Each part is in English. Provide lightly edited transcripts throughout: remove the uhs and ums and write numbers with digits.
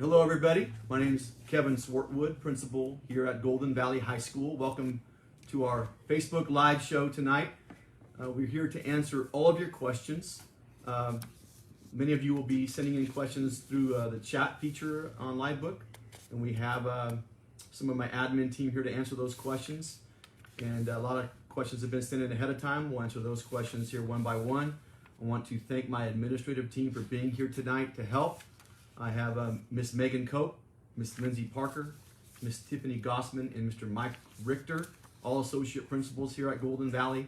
Hello everybody, my name is Kevin Swartwood, principal here at Golden Valley High School. Welcome to our Facebook Live show tonight. We're here to answer all of your questions. Many of you will be sending in questions through the chat feature on Livebook, and we have some of my admin team here to answer those questions. And a lot of questions have been sent in ahead of time. We'll answer those questions here one by one. I want to thank my administrative team for being here tonight to help. I have Miss Megan Cope, Miss Lindsay Parker, Miss Tiffany Gossman, and Mr. Mike Richter, all associate principals here at Golden Valley,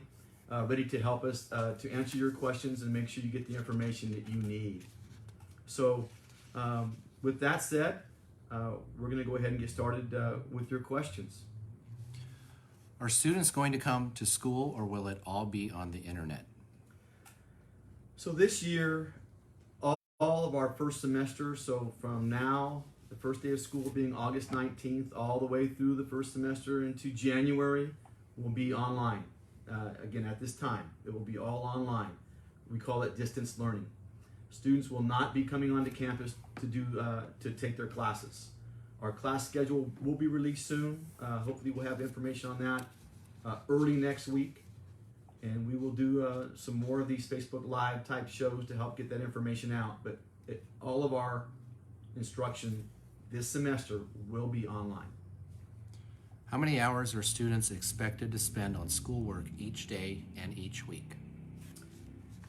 ready to help us to answer your questions and make sure you get the information that you need. So with that said, we're going to go ahead and get started with your questions. Are students going to come to school, or will it all be on the internet? So this year, all of our first semester, so from now, the first day of school being August 19th, all the way through the first semester into January, will be online. Again, at this time, it will be all online. We call it distance learning. Students will not be coming onto campus to take their classes. Our class schedule will be released soon. Hopefully we'll have information on that early next week. And we will do some more of these Facebook Live type shows to help get that information out. But all of our instruction this semester will be online. How many hours are students expected to spend on schoolwork each day and each week?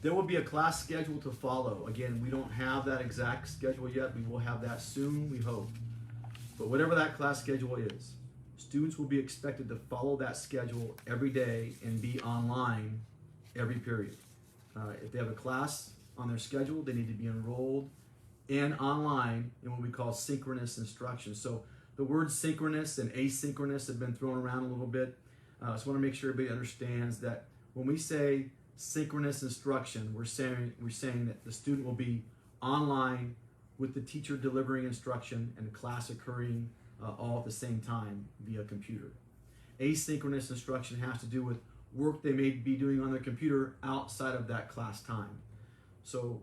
There will be a class schedule to follow. Again, we don't have that exact schedule yet. We will have that soon, we hope. But whatever that class schedule is, students will be expected to follow that schedule every day and be online every period. If they have a class on their schedule, they need to be enrolled and online in what we call synchronous instruction. So the words synchronous and asynchronous have been thrown around a little bit. So I want to make sure everybody understands that when we say synchronous instruction, we're saying that the student will be online with the teacher delivering instruction and class occurring all at the same time via computer. Asynchronous instruction has to do with work they may be doing on their computer outside of that class time. So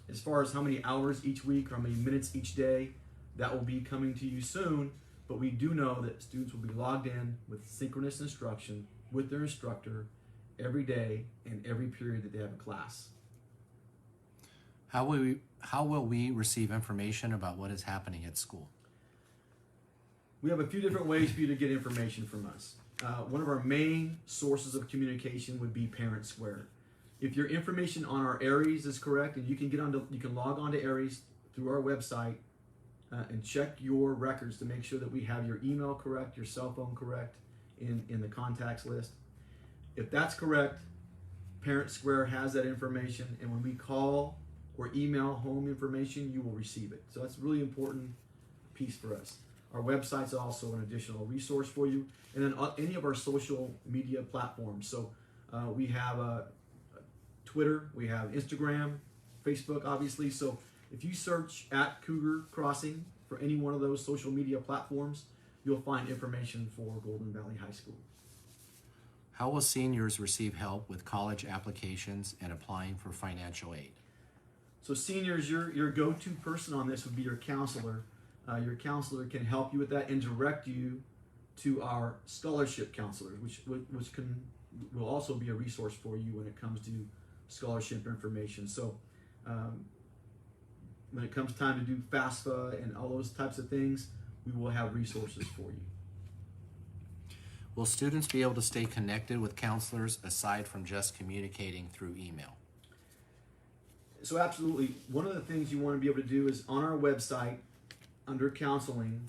as far as how many hours each week or how many minutes each day, that will be coming to you soon, but we do know that students will be logged in with synchronous instruction with their instructor every day and every period that they have a class. How will we receive information about what is happening at school? We have a few different ways for you to get information from us. One of our main sources of communication would be Parent Square. If your information on our Aries is correct, and you can log on to Aries through our website and check your records to make sure that we have your email correct, your cell phone correct in the contacts list. If that's correct, Parent Square has that information, and when we call or email home information, you will receive it. So that's a really important piece for us. Our website's also an additional resource for you, and then any of our social media platforms. So we have Twitter, we have Instagram, Facebook, obviously. So if you search at Cougar Crossing for any one of those social media platforms, you'll find information for Golden Valley High School. How will seniors receive help with college applications and applying for financial aid? So seniors, your go-to person on this would be your counselor. Your counselor can help you with that and direct you to our scholarship counselors, which will also be a resource for you when it comes to scholarship information. So when it comes time to do FAFSA and all those types of things, we will have resources for you. Will students be able to stay connected with counselors aside from just communicating through email? So absolutely. One of the things you want to be able to do is on our website, under counseling,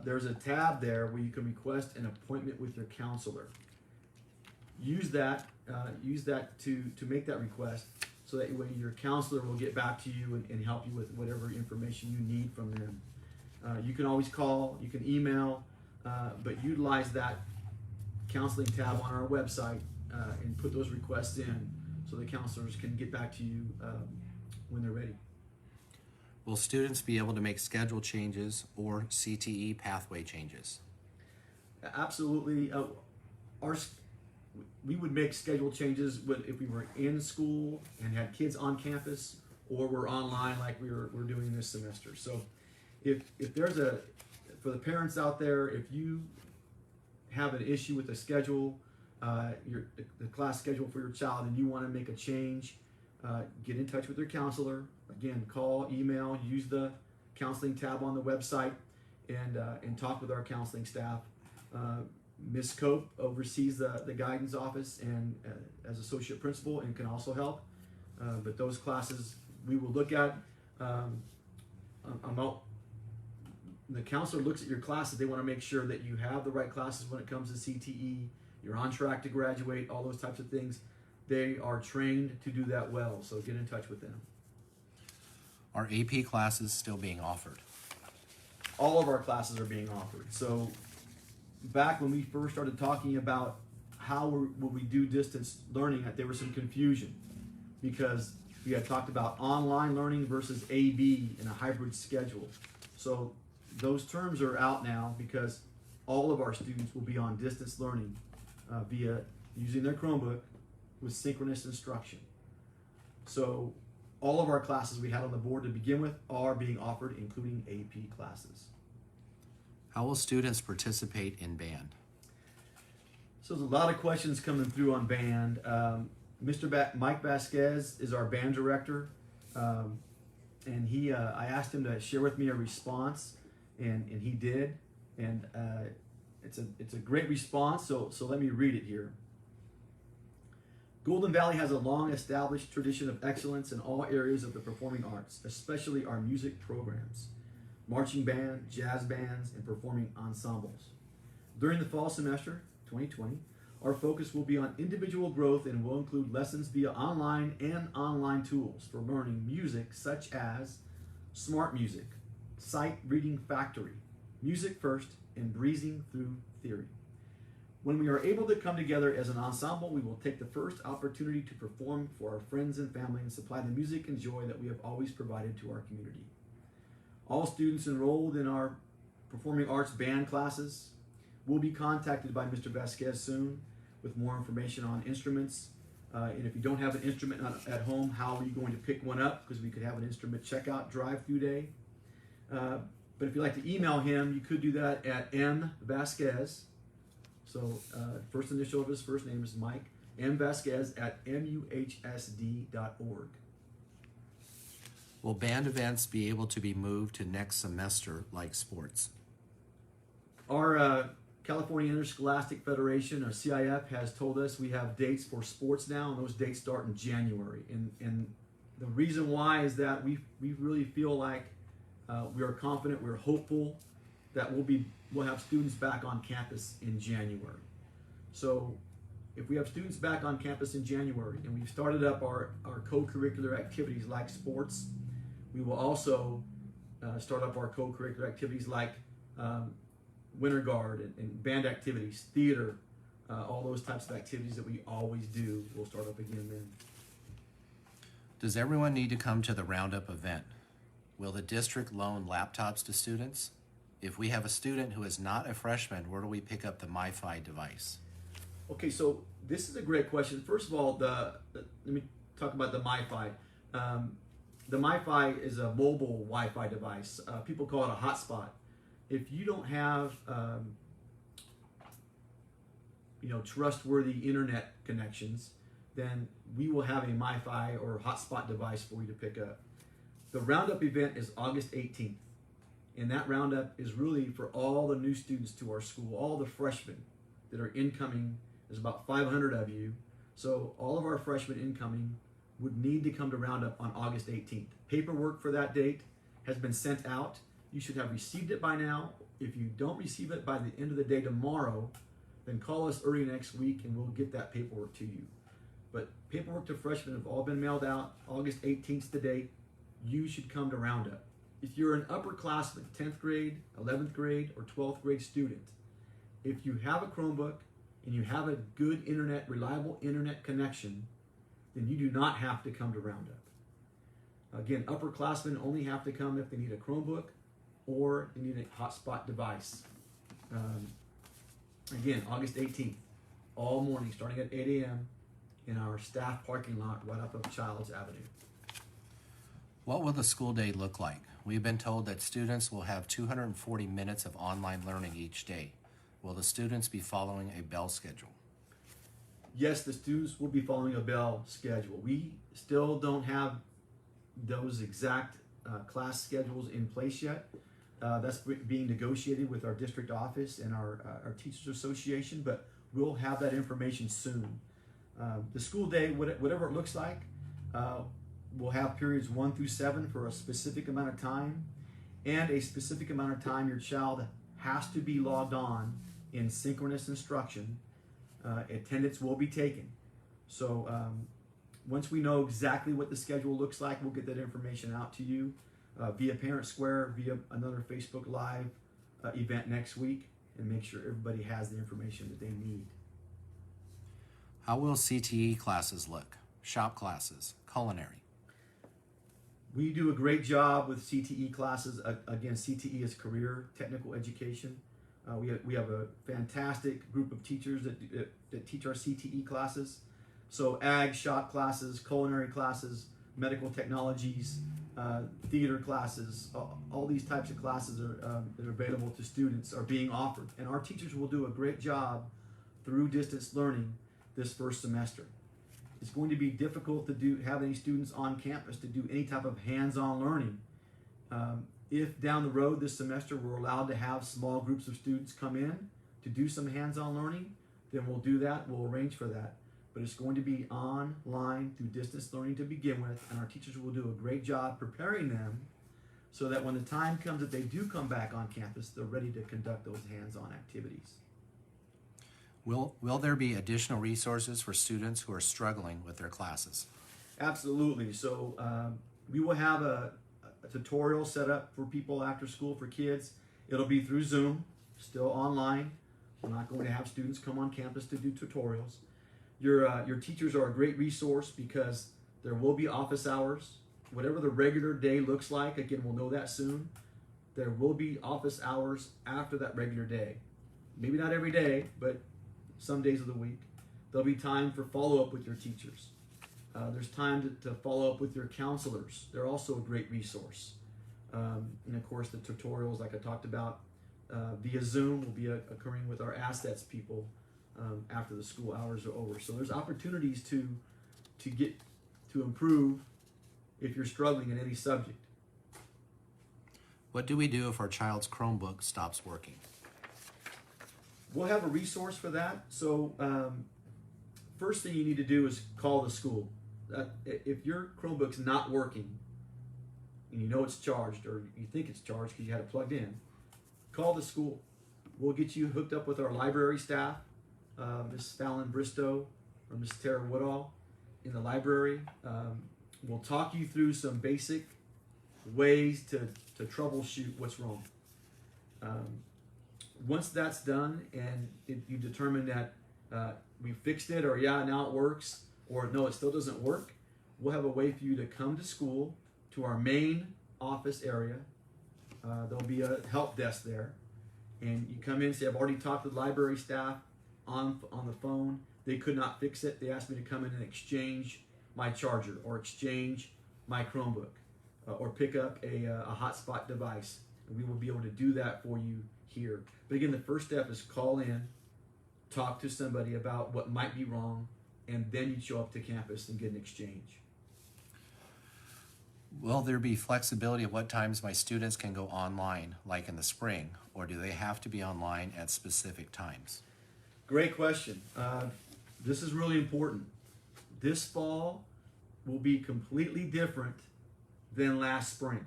there's a tab there where you can request an appointment with your counselor. Use that to make that request, so that way your counselor will get back to you and help you with whatever information you need from them. You can always call, you can email, but utilize that counseling tab on our website and put those requests in so the counselors can get back to you when they're ready. Will students be able to make schedule changes or CTE pathway changes? Absolutely. We would make schedule changes if we were in school and had kids on campus, or we're online like we're doing this semester. So if there's for the parents out there, if you have an issue with the schedule, the class schedule for your child, and you want to make a change, get in touch with your counselor. Again, call, email, use the counseling tab on the website, and talk with our counseling staff. Ms. Cope oversees the guidance office and as associate principal and can also help. But those classes we will look at. The counselor looks at your classes. They want to make sure that you have the right classes when it comes to CTE. You're on track to graduate, all those types of things. They are trained to do that well, so get in touch with them. Are AP classes still being offered? All of our classes are being offered. So back when we first started talking about how will we do distance learning, there was some confusion because we had talked about online learning versus AB in a hybrid schedule. So those terms are out now because all of our students will be on distance learning via using their Chromebook with synchronous instruction. So all of our classes we had on the board to begin with are being offered, including AP classes. How will students participate in band? So there's a lot of questions coming through on band. Mike Vasquez is our band director, and I asked him to share with me a response, and he did, and it's a great response. So let me read it here. Golden Valley has a long established tradition of excellence in all areas of the performing arts, especially our music programs, marching band, jazz bands, and performing ensembles. During the fall semester 2020, our focus will be on individual growth and will include lessons via online and online tools for learning music such as Smart Music, Sight Reading Factory, Music First, and Breezing Through Theory. When we are able to come together as an ensemble, we will take the first opportunity to perform for our friends and family and supply the music and joy that we have always provided to our community. All students enrolled in our performing arts band classes will be contacted by Mr. Vasquez soon with more information on instruments. And if you don't have an instrument at home, how are you going to pick one up? Because we could have an instrument checkout drive-through day. But if you'd like to email him, you could do that at mvasquez. So first initial of his first name is Mike, mvasquez@muhsd.org. Will band events be able to be moved to next semester like sports? Our California Interscholastic Federation, or CIF, has told us we have dates for sports now, and those dates start in January. And the reason why is that we really feel like we are confident, we're hopeful that we'll have students back on campus in January. So if we have students back on campus in January and we've started up our co-curricular activities like sports, we will also start up our co-curricular activities like Winter Guard and band activities, theater, all those types of activities that we always do. We'll start up again then. Does everyone need to come to the Roundup event? Will the district loan laptops to students? If we have a student who is not a freshman, where do we pick up the MiFi device? Okay, so this is a great question. First of all, let me talk about the MiFi. The MiFi is a mobile Wi-Fi device. People call it a hotspot. If you don't have trustworthy internet connections, then we will have a MiFi or hotspot device for you to pick up. The Roundup event is August 18th, and that Roundup is really for all the new students to our school, all the freshmen that are incoming. There's about 500 of you, so all of our freshmen incoming would need to come to Roundup on August 18th. Paperwork for that date has been sent out. You should have received it by now. If you don't receive it by the end of the day tomorrow, then call us early next week and we'll get that paperwork to you. But paperwork to freshmen have all been mailed out. August 18th is the date. You should come to Roundup. If you're an upperclassman, 10th grade, 11th grade, or 12th grade student, if you have a Chromebook and you have a good internet, reliable internet connection, then you do not have to come to Roundup. Again, upperclassmen only have to come if they need a Chromebook or they need a hotspot device. Again, August 18th, all morning, starting at 8 a.m. in our staff parking lot right up of Childs Avenue. What will the school day look like? We've been told that students will have 240 minutes of online learning each day. Will the students be following a bell schedule? Yes, the students will be following a bell schedule. We still don't have those exact class schedules in place yet. That's being negotiated with our district office and our Teachers Association, but we'll have that information soon. The school day, whatever it looks like, we'll have periods 1 through 7 for a specific amount of time, and a specific amount of time your child has to be logged on in synchronous instruction. Attendance will be taken. So once we know exactly what the schedule looks like, we'll get that information out to you via Parent Square, via another Facebook Live event next week, and make sure everybody has the information that they need. How will CTE classes look? Shop classes, culinary. We do a great job with CTE classes. Again, CTE is career technical education. We have a fantastic group of teachers that teach our CTE classes. So ag shop classes, culinary classes, medical technologies, theater classes, all these types of classes that are available to students are being offered. And our teachers will do a great job through distance learning this first semester. It's going to be difficult to have any students on campus to do any type of hands-on learning. If down the road this semester we're allowed to have small groups of students come in to do some hands-on learning, then we'll do that, we'll arrange for that. But it's going to be online through distance learning to begin with, and our teachers will do a great job preparing them so that when the time comes that they do come back on campus, they're ready to conduct those hands-on activities. Will there be additional resources for students who are struggling with their classes? Absolutely. So we will have a tutorial set up for people after school for kids. It'll be through Zoom, still online. We're not going to have students come on campus to do tutorials. Your teachers are a great resource because there will be office hours. Whatever the regular day looks like, again, we'll know that soon. There will be office hours after that regular day. Maybe not every day, but some days of the week. There'll be time for follow-up with your teachers. There's time to follow up with your counselors. They're also a great resource. And of course, the tutorials, like I talked about, via Zoom will be occurring with our assets people after the school hours are over. So there's opportunities to improve if you're struggling in any subject. What do we do if our child's Chromebook stops working? We'll have a resource for that. So first thing you need to do is call the school. If your Chromebook's not working and you know it's charged or you think it's charged because you had it plugged in, call the school. We'll get you hooked up with our library staff, Ms. Fallon Bristow or Ms. Tara Woodall in the library. We'll talk you through some basic ways to troubleshoot what's wrong. Once that's done and you determine that we fixed it, or yeah, now it works, or no, it still doesn't work, we'll have a way for you to come to school, to our main office area. There'll be a help desk there. And you come in and say, I've already talked to the library staff on the phone. They could not fix it. They asked me to come in and exchange my charger or exchange my Chromebook or pick up a hotspot device. And we will be able to do that for you here. But again, the first step is call in, talk to somebody about what might be wrong, and then you show up to campus and get an exchange. Will there be flexibility of what times my students can go online, like in the spring, or do they have to be online at specific times? Great question. This is really important. This fall will be completely different than last spring.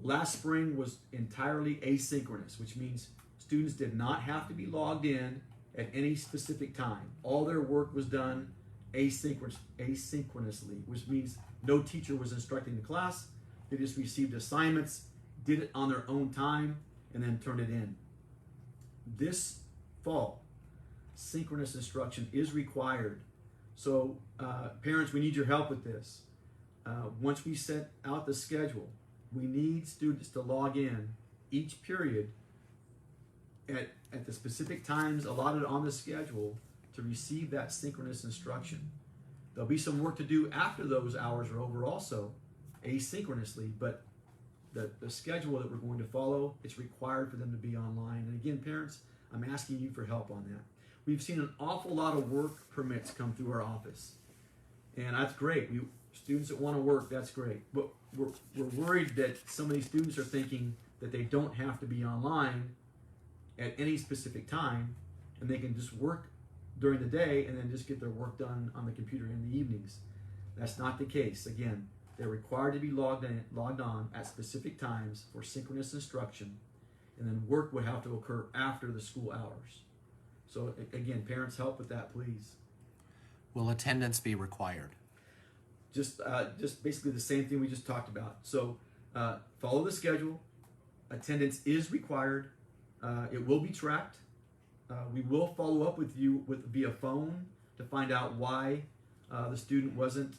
Last spring was entirely asynchronous, which means students did not have to be logged in at any specific time. All their work was done asynchronously, which means no teacher was instructing the class. They just received assignments, did it on their own time, and then turned it in. This fall, synchronous instruction is required. So parents, we need your help with this. Once we set out the schedule, we need students to log in each period at the specific times allotted on the schedule to receive that synchronous instruction. There'll be some work to do after those hours are over also, asynchronously, but the schedule that we're going to follow, it's required for them to be online. And again, parents, I'm asking you for help on that. We've seen an awful lot of work permits come through our office, and that's great. Students that want to work, that's great. But we're worried that some of these students are thinking that they don't have to be online at any specific time, and they can just work during the day and then just get their work done on the computer in the evenings. That's not the case. Again, they're required to be logged on at specific times for synchronous instruction, and then work would have to occur after the school hours. So again, parents, help with that, please. Will attendance be required? Just basically the same thing we just talked about. So follow the schedule. Attendance is required. It will be tracked. We will follow up with you via phone to find out why the student wasn't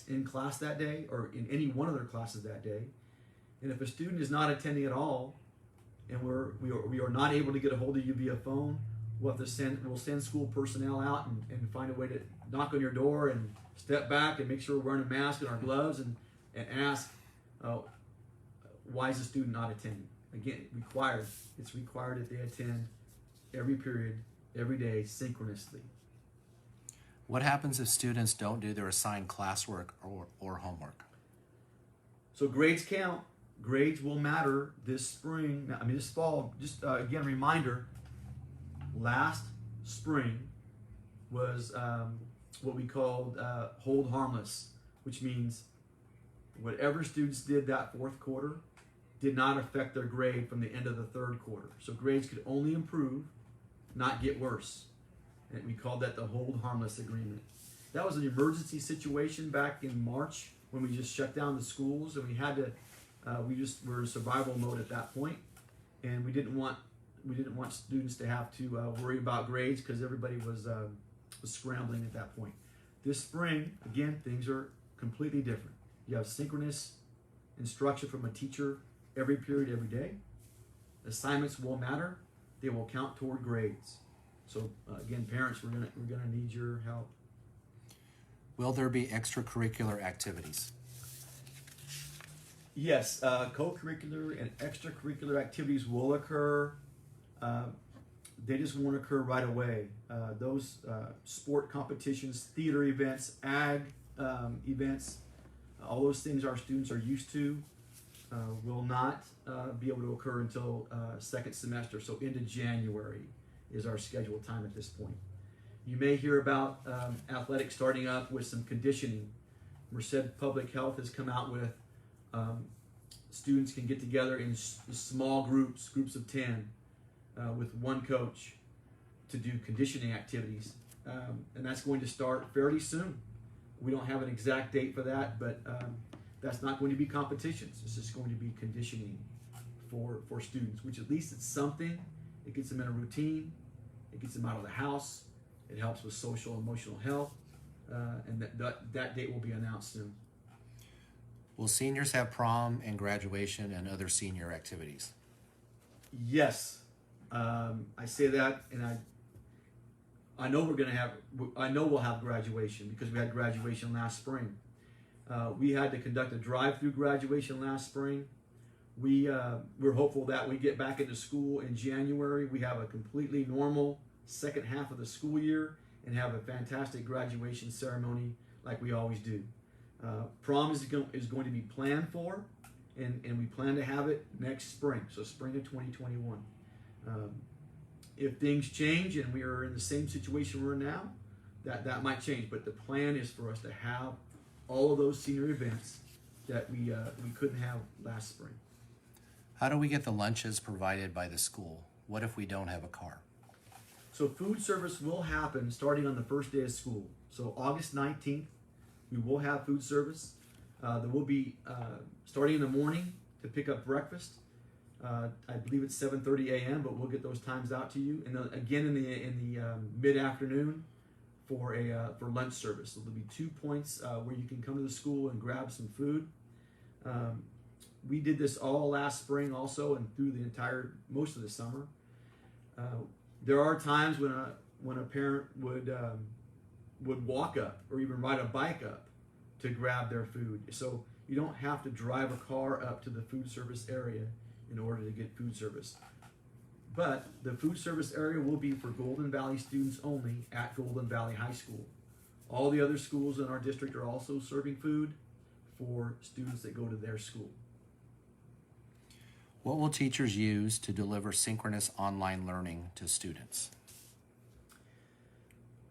in class that day or in any one of their classes that day. And if a student is not attending at all, and we are not able to get a hold of you via phone, we'll send school personnel out and find a way to knock on your door and step back and make sure we're wearing a mask and our gloves and ask, why is the student not attending? Again, required. It's required that they attend every period, every day, synchronously. What happens if students don't do their assigned classwork or homework? So grades count. Grades will matter this fall. Just again, reminder, last spring was what we called hold harmless, which means whatever students did that fourth quarter did not affect their grade from the end of the third quarter. So grades could only improve, not get worse. And we called that the hold harmless agreement. That was an emergency situation back in March when we just shut down the schools, and we had to were in survival mode at that point, and we didn't want students to have to worry about grades because everybody was scrambling at that point. This spring, again, things are completely different. You have synchronous instruction from a teacher every period, every day. Assignments will matter. They will count toward grades. So again, parents, we're gonna need your help. Will there be extracurricular activities? Yes, co-curricular and extracurricular activities will occur. They just won't occur right away. Those sport competitions, theater events, ag events, all those things our students are used to will not be able to occur until second semester. So into January is our scheduled time at this point. You may hear about athletics starting up with some conditioning. Merced Public Health has come out with students can get together in small groups of 10 with one coach to do conditioning activities. And that's going to start fairly soon. We don't have an exact date for that, but that's not going to be competitions. It's just going to be conditioning for students, which at least it's something. It gets them in a routine. It gets them out of the house. It helps with social and emotional health. And that date will be announced soon. Will seniors have prom and graduation and other senior activities? Yes. I say that, and I know we'll have graduation because we had graduation last spring. We had to conduct a drive-through graduation last spring. We're hopeful that we get back into school in January. We have a completely normal second half of the school year and have a fantastic graduation ceremony like we always do. Prom is going to be planned for, and we plan to have it next spring, so spring of 2021. If things change and we are in the same situation we're in now, that might change. But the plan is for us to have all of those senior events that we couldn't have last spring. How do we get the lunches provided by the school? What if we don't have a car? So food service will happen starting on the first day of school. So August 19th, we will have food service. There will be starting in the morning to pick up breakfast. I believe it's 7:30 a.m., but we'll get those times out to you. And then again in the mid-afternoon for lunch service. So there'll be 2 points where you can come to the school and grab some food. We did this all last spring also, and through most of the summer. There are times when a parent would walk up or even ride a bike up to grab their food. So You don't have to drive a car up to the food service area in order to get food service. But the food service area will be for Golden Valley students only at Golden Valley High School. All the other schools in our district are also serving food for students that go to their school. What will teachers use to deliver synchronous online learning to students?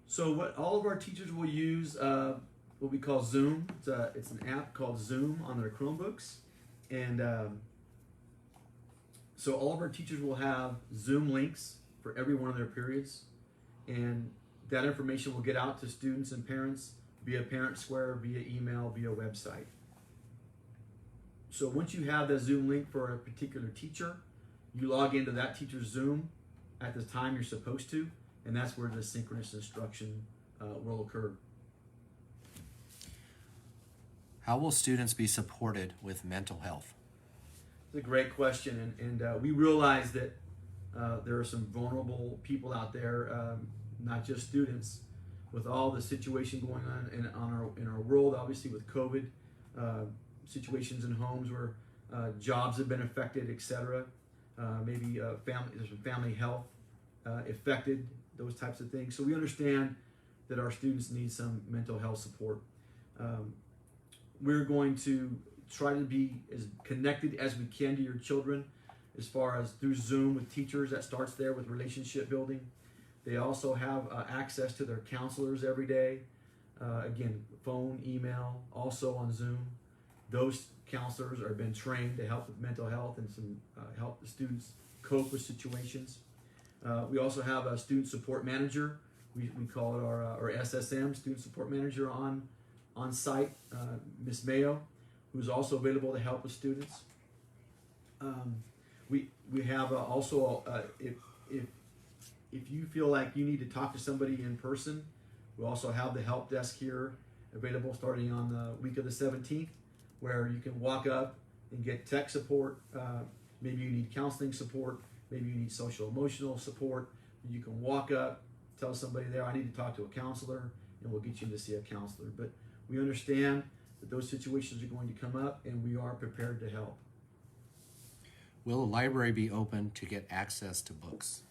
So what all of our teachers will use what we call Zoom. It's an app called Zoom on their Chromebooks. And so all of our teachers will have Zoom links for every one of their periods. And that information will get out to students and parents via Parent Square, via email, via website. So once you have the Zoom link for a particular teacher, you log into that teacher's Zoom at the time you're supposed to, and that's where the synchronous instruction will occur. How will students be supported with mental health? It's a great question, and we realize that there are some vulnerable people out there, not just students, with all the situation going on in our world, obviously with COVID, situations in homes where jobs have been affected, etc. Maybe there's some family health affected, those types of things. So we understand that our students need some mental health support. We're going to try to be as connected as we can to your children as far as through Zoom with teachers. That starts there with relationship building. They also have access to their counselors every day. Again, phone, email, also on Zoom. Those counselors are been trained to help with mental health and some help the students cope with situations. We also have a student support manager. We call it our SSM, student support manager on site, Miss Mayo, who's also available to help with students. We have also if you feel like you need to talk to somebody in person, we also have the help desk here available starting on the week of the 17th, where you can walk up and get tech support. Maybe you need counseling support. Maybe you need social emotional support. You can walk up, tell somebody there, I need to talk to a counselor, and we'll get you in to see a counselor. But we understand that those situations are going to come up, and we are prepared to help. Will the library be open to get access to books?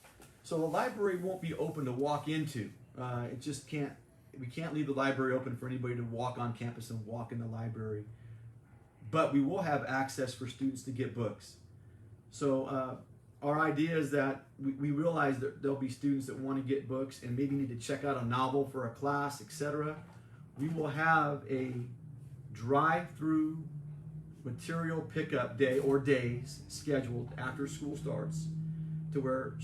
So the library won't be open to walk into. It just can't. We can't leave the library open for anybody to walk on campus and walk in the library. But we will have access for students to get books. So our idea is that we realize that there'll be students that want to get books and maybe need to check out a novel for a class, etc. We will have a drive-through material pickup day or days scheduled after school starts, to where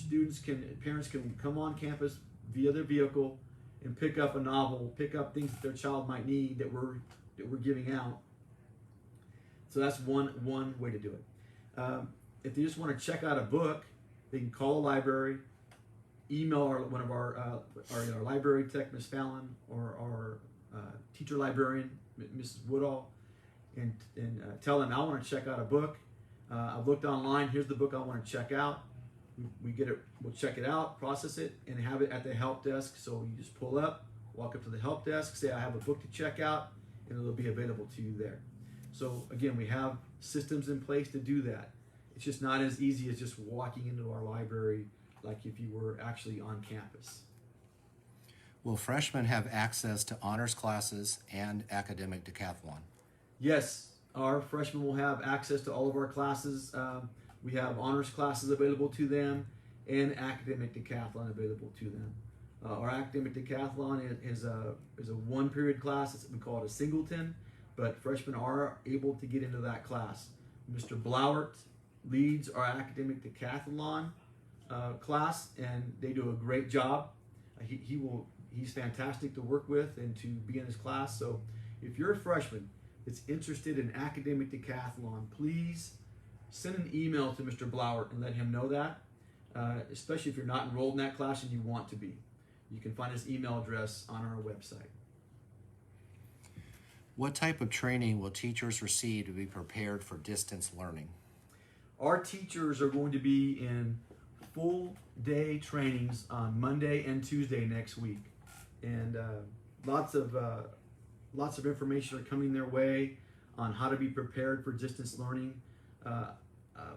parents can come on campus via their vehicle and pick up a novel, pick up things that their child might need that we're giving out. So that's one way to do it. If they just want to check out a book, they can call the library, email one of our library tech, Miss Fallon, or our teacher librarian, Mrs. Woodall, and tell them, I want to check out a book. I've looked online. Here's the book I want to check out. We'll check it out, process it, and have it at the help desk. So you just pull up, walk up to the help desk, say I have a book to check out, and it'll be available to you there. So again, we have systems in place to do that. It's just not as easy as just walking into our library like if you were actually on campus. Will freshmen have access to honors classes and academic decathlon? Yes, our freshmen will have access to all of our classes. We have honors classes available to them and academic decathlon available to them. Our academic decathlon is a one-period class. We call it a singleton, but freshmen are able to get into that class. Mr. Blauert leads our academic decathlon class, and they do a great job. He's fantastic to work with and to be in his class. So if you're a freshman that's interested in academic decathlon, please send an email to Mr. Blauert and let him know that, especially if you're not enrolled in that class and you want to be. You can find his email address on our website. What type of training will teachers receive to be prepared for distance learning? Our teachers are going to be in full day trainings on Monday and Tuesday next week, and lots of information are coming their way on how to be prepared for distance learning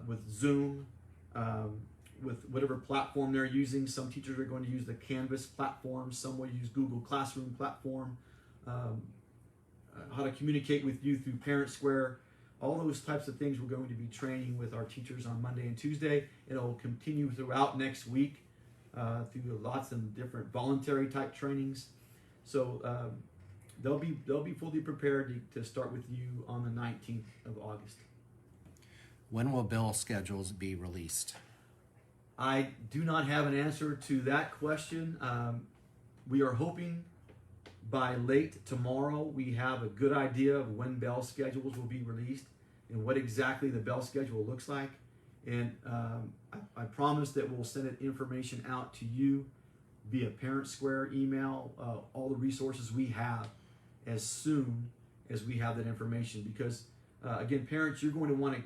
with Zoom, with whatever platform they're using. Some teachers are going to use the Canvas platform, some will use Google Classroom platform, how to communicate with you through Parent Square. All those types of things we're going to be training with our teachers on Monday and Tuesday. It'll continue throughout next week through lots of different voluntary type trainings. So they'll be fully prepared to start with you on the 19th of August. When will bill schedules be released? I do not have an answer to that question. We are hoping by late tomorrow we have a good idea of when bell schedules will be released and what exactly the bell schedule looks like. And I promise that we'll send it information out to you via Parent Square email, all the resources we have as soon as we have that information. Because again, parents, you're going to want to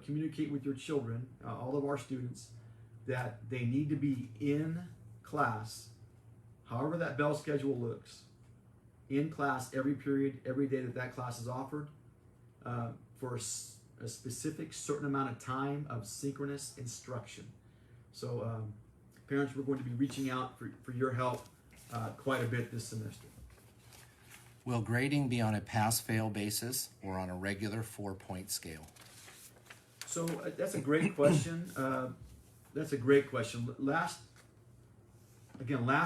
communicate with your children, all of our students, that they need to be in class, however that bell schedule looks, in class every period, every day that class is offered, for a specific certain amount of time of synchronous instruction. So parents, we're going to be reaching out for your help quite a bit this semester. Will grading be on a pass-fail basis or on a regular 4-point scale? So that's a great question. That's a great question. Last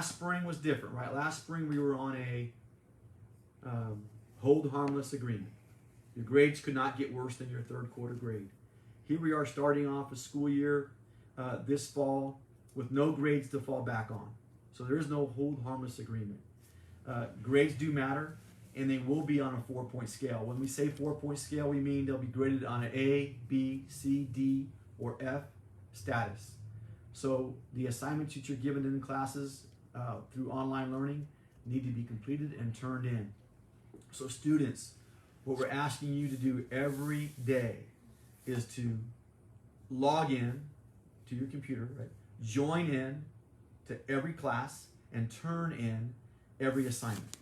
spring was different, right? Last spring we were on a hold harmless agreement. Your grades could not get worse than your third quarter grade. Here we are starting off a school year this fall with no grades to fall back on. So there is no hold harmless agreement. Grades do matter, and they will be on a 4-point scale. When we say 4-point scale, we mean they'll be graded on an A, B, C, D, or F status. So the assignments that you're given in classes through online learning need to be completed and turned in. So students, what we're asking you to do every day is to log in to your computer, right? Join in to every class and turn in every assignment.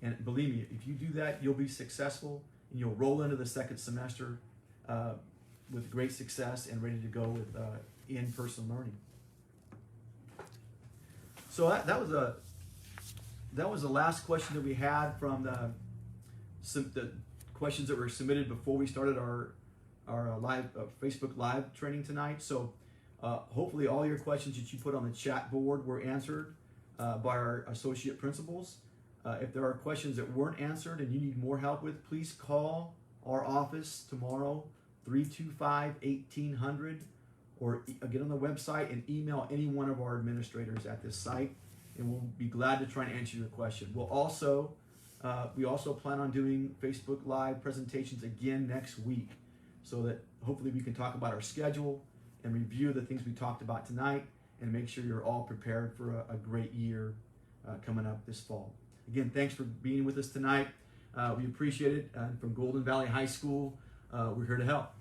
And believe me, if you do that, you'll be successful and you'll roll into the second semester with great success and ready to go with in-person learning. So that was the last question that we had from the questions that were submitted before we started our live Facebook Live training tonight. So hopefully all your questions that you put on the chat board were answered by our associate principals. If there are questions that weren't answered and you need more help with, please call our office tomorrow, 325-1800, or get on the website and email any one of our administrators at this site, and we'll be glad to try and answer your question. We also plan on doing Facebook Live presentations again next week, so that hopefully we can talk about our schedule and review the things we talked about tonight and make sure you're all prepared for a great year coming up this fall. Again, thanks for being with us tonight. We appreciate it. From Golden Valley High School, we're here to help.